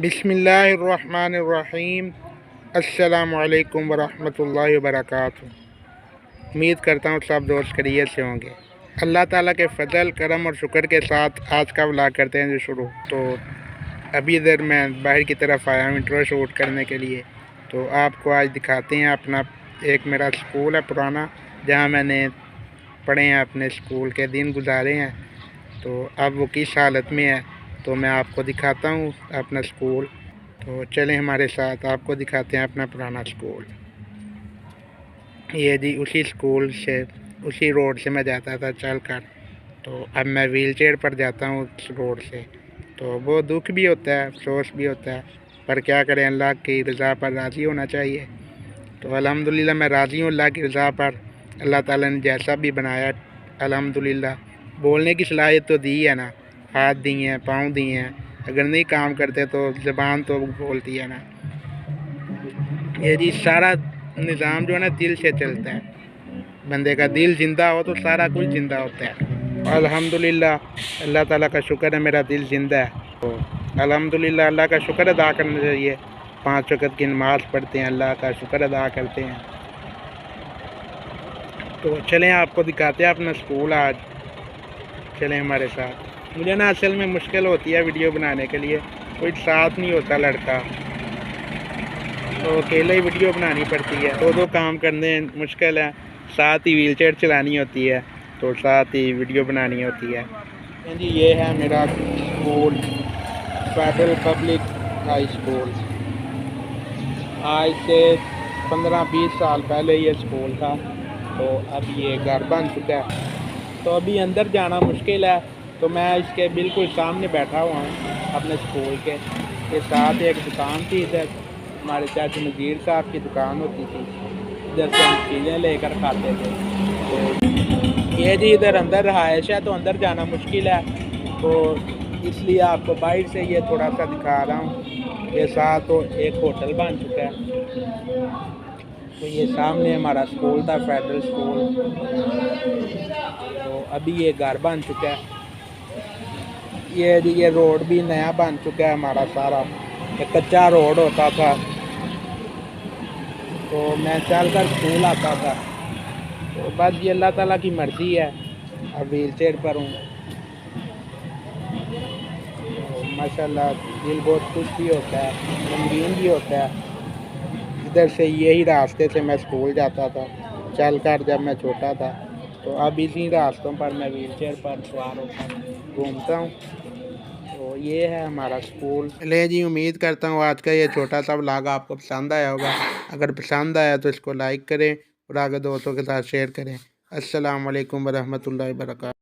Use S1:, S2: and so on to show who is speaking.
S1: بسم اللہ الرحمن الرحیم۔ السلام علیکم ورحمۃ اللہ وبرکاتہ۔ امید کرتا ہوں سب دوست خیریت سے ہوں گے۔ اللہ تعالیٰ کے فضل کرم اور شکر کے ساتھ آج کا ولاگ کرتے ہیں جو شروع۔ تو ابھی ادھر میں باہر کی طرف آیا ہوں انٹرو شوٹ کرنے کے لیے، تو آپ کو آج دکھاتے ہیں اپنا ایک میرا اسکول ہے پرانا، جہاں میں نے پڑھے ہیں، اپنے اسکول کے دن گزارے ہیں۔ تو اب وہ کس حالت میں ہے تو میں آپ کو دکھاتا ہوں اپنا اسکول۔ تو چلیں ہمارے ساتھ، آپ کو دکھاتے ہیں اپنا پرانا اسکول۔ یہ جی اسی اسکول سے، اسی روڈ سے میں جاتا تھا چل کر، تو اب میں ویل چیئر پر جاتا ہوں اس روڈ سے۔ تو وہ دکھ بھی ہوتا ہے، افسوس بھی ہوتا ہے، پر کیا کریں، اللہ کی رضا پر راضی ہونا چاہیے۔ تو الحمدللہ میں راضی ہوں اللہ کی رضا پر۔ اللہ تعالیٰ نے جیسا بھی بنایا الحمدللہ۔ بولنے کی صلاحیت تو دی ہے نا، ہاتھ دی ہیں، پاؤں دی ہیں، اگر نہیں کام کرتے تو زبان تو بولتی ہے نا۔ یہ جی سارا نظام جو ہے نا دل سے چلتا ہے، بندے کا دل زندہ ہو تو سارا کچھ زندہ ہوتا ہے۔ الحمدللہ اللہ تعالیٰ کا شکر ہے میرا دل زندہ ہے، تو الحمدللہ اللہ کا شکر ادا کرنا چاہیے۔ 5 وقت کی نماز پڑھتے ہیں، اللہ کا شکر ادا کرتے ہیں۔ تو چلیں آپ کو دکھاتے ہیں اپنا اسکول آج، چلیں ہمارے ساتھ۔ مجھے نا اصل میں مشکل ہوتی ہے ویڈیو بنانے کے لیے، کوئی ساتھ نہیں ہوتا لڑکا، تو اکیلے ہی ویڈیو بنانی پڑتی ہے۔ دو کام کرنے مشکل ہے، ساتھ ہی ویل چیئر چلانی ہوتی ہے، تو ساتھ ہی ویڈیو بنانی ہوتی ہے۔ جی یہ ہے میرا school, federal public high school. آج سے 15-20 سال پہلے یہ اسکول تھا، تو اب یہ گھر بن چکا ہے، تو ابھی اندر جانا مشکل ہے۔ تو میں اس کے بالکل سامنے بیٹھا ہوا ہوں اپنے اسکول کے ساتھ۔ ایک دکان تھی ادھر، ہمارے چاچا نذیر صاحب کی دکان ہوتی تھی، ادھر سے ہم چیزیں لے کر کھاتے تھے۔ تو یہ جی ادھر اندر رہائش ہے، تو اندر جانا مشکل ہے، تو اس لیے آپ کو باہر سے یہ تھوڑا سا دکھا رہا ہوں۔ یہ ساتھ تو ایک ہوٹل بن چکا ہے، تو یہ سامنے ہمارا اسکول تھا، فیڈرل اسکول، تو ابھی یہ گھر بن چکا ہے۔ یہ روڈ بھی نیا بن چکا ہے ہمارا سارا، ایک کچا روڈ ہوتا تھا، تو میں چل کر اسکول آتا تھا، تو بس یہ اللہ تعالیٰ کی مرضی ہے، اب ویل چیئر پر ہوں۔ ماشاءاللہ دل بہت خوش بھی ہوتا ہے، غمگین بھی ہوتا ہے۔ ادھر سے یہی راستے سے میں اسکول جاتا تھا چل کر جب میں چھوٹا تھا، تو اب اسی راستوں پر میں ویل چیئر پر سوار ہو کر گھومتا ہوں۔ تو یہ ہے ہمارا اسکول۔ لے جی امید کرتا ہوں آج کا یہ چھوٹا سا ولاگ آپ کو پسند آیا ہوگا۔ اگر پسند آیا تو اس کو لائک کریں اور آگے دوستوں کے ساتھ شیئر کریں۔ السلام علیکم ورحمۃ اللہ وبرکاتہ۔